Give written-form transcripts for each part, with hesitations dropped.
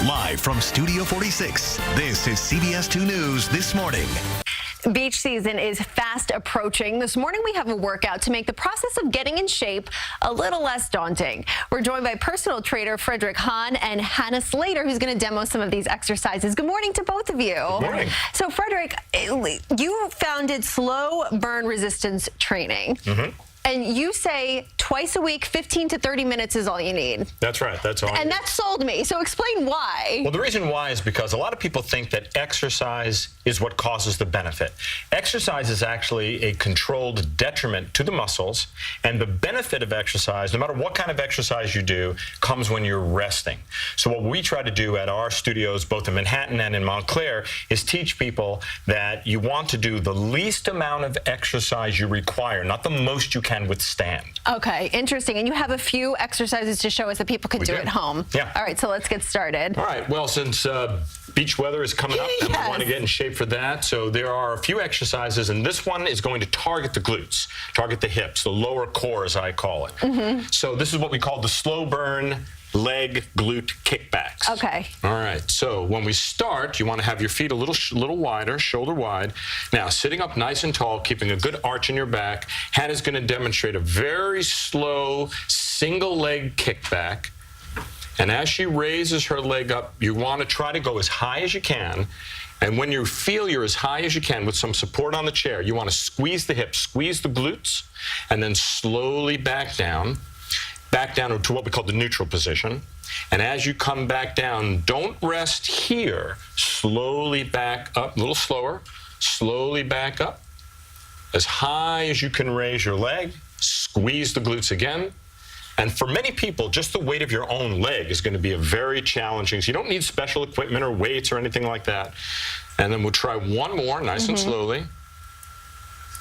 Live from Studio 46, this is CBS 2 News This Morning. Beach season is fast approaching. This morning we have a workout to make the process of getting in shape a little less daunting. We're joined by personal trainer Fredrick Hahn and Hannah Slater, who's going to demo some of these exercises. Good morning to both of you. Good morning. So Fredrick, you founded SlowBurn resistance training. And you say twice a week, 15 to 30 minutes is all you need. That's right. That's all. And that sold me. So explain why. Well, the reason why is because a lot of people think that exercise is what causes the benefit. Exercise is actually a controlled detriment to the muscles, and the benefit of exercise, no matter what kind of exercise you do, comes when you're resting. So what we try to do at our studios, both in Manhattan and in Montclair, is teach people that you want to do the least amount of exercise you require, not the most you can withstand. Okay, interesting. And you have a few exercises to show us that people can do at home. Yeah. All right, so let's get started. All right, well, since beach weather is coming up, and we want to get in shape for that, so there are a few exercises, and this one is going to target the glutes, target the hips, the lower core, as I call it. So this is what we call the SlowBurn leg glute kickbacks. Okay. All right, so when we start, you want to have your feet a little wider, shoulder wide. Now, sitting up nice and tall, keeping a good arch in your back, Hannah's going to demonstrate a very slow single leg kickback. And as she raises her leg up, you want to try to go as high as you can. And when you feel you're as high as you can with some support on the chair, you want to squeeze the hips, squeeze the glutes, and then slowly back down to what we call the neutral position. And as you come back down, don't rest here. Slowly back up, a little slower. Slowly back up. As high as you can raise your leg. Squeeze the glutes again. And for many people, just the weight of your own leg is going to be a very challenging. So you don't need special equipment or weights or anything like that. And then we'll try one more, nice and slowly.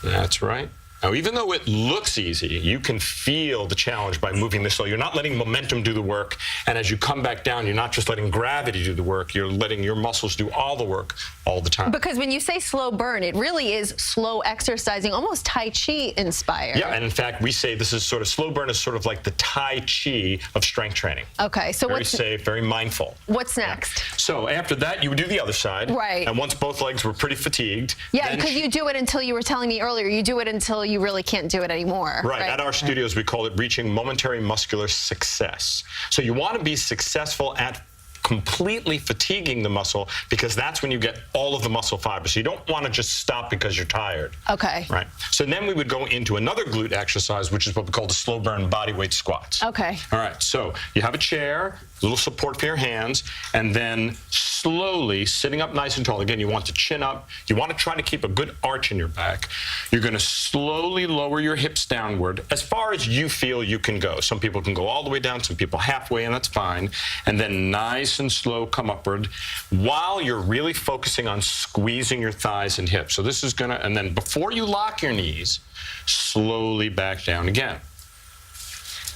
That's right. Now, even though it looks easy, you can feel the challenge by moving this slow. You're not letting momentum do the work, and as you come back down, you're not just letting gravity do the work, you're letting your muscles do all the work all the time. Because when you say slow burn, it really is slow exercising, almost Tai Chi inspired. Yeah, and in fact, we say this is sort of, slow burn is sort of like the Tai Chi of strength training. Okay, so very safe, very mindful. What's next? Yeah. So after that, you would do the other side. Right. And once both legs were pretty fatigued. Yeah, because you do it until, you were telling me earlier, you do it until you really can't do it anymore. Right. At our studios, we call it reaching momentary muscular success. So you want to be successful at completely fatiguing the muscle, because that's when you get all of the muscle fibers. So you don't want to just stop because you're tired. Okay. Right. So then we would go into another glute exercise, which is what we call the SlowBurn bodyweight squats. Okay. All right. So you have a chair, a little support for your hands, and then slowly sitting up nice and tall. Again, you want to chin up. You want to try to keep a good arch in your back. You're going to slowly lower your hips downward as far as you feel you can go. Some people can go all the way down, some people halfway, and that's fine. And then nice and slow come upward while you're really focusing on squeezing your thighs and hips. So this is going to, and then before you lock your knees, slowly back down again.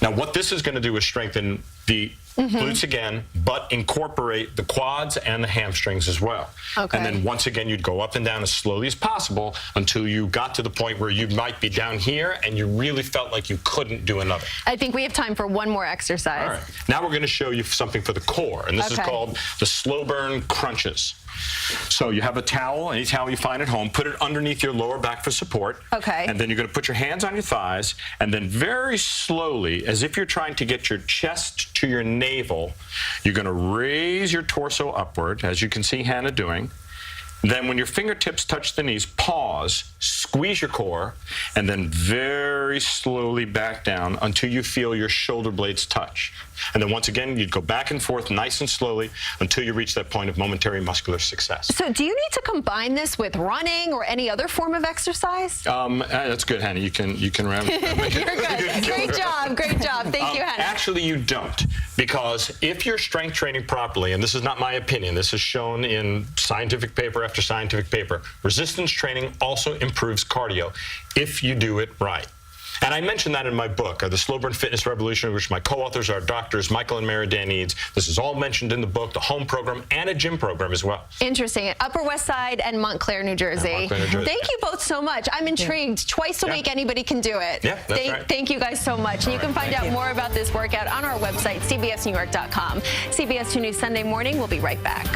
Now, what this is going to do is strengthen the glutes again, but incorporate the quads and the hamstrings as well. Okay. And then once again, you'd go up and down as slowly as possible until you got to the point where you might be down here and you really felt like you couldn't do another. I think we have time for one more exercise. All right. Now we're going to show you something for the core, and this is called the SlowBurn crunches. So you have a towel, any towel you find at home, put it underneath your lower back for support. Okay. And then you're going to put your hands on your thighs, and then very slowly, as if you're trying to get your chest to your navel, you're going to raise your torso upward, as you can see Hannah doing. Then when your fingertips touch the knees, pause, squeeze your core, and then very slowly back down until you feel your shoulder blades touch. And then once again, you'd go back and forth nice and slowly until you reach that point of momentary muscular success. So do you need to combine this with running or any other form of exercise? That's good, Hannah. You can run. You're good. Great job. Great job. Thank you, Hannah. Actually, you don't. Because if you're strength training properly, and this is not my opinion, this is shown in scientific paper after scientific paper, resistance training also improves cardio if you do it right. And I mentioned that in my book, The SlowBurn Fitness Revolution, which my co-authors are doctors Michael and Mary Dan Eads. This is all mentioned in the book, the home program and a gym program as well. Interesting. Upper West Side and Montclair, New Jersey. Montclair, New Jersey. Thank you both so much. I'm intrigued. Twice a week, anybody can do it. Yeah, that's right. Thank you guys so much. And you can find out more about this workout on our website, cbsnewyork.com. CBS 2 News Sunday morning. We'll be right back.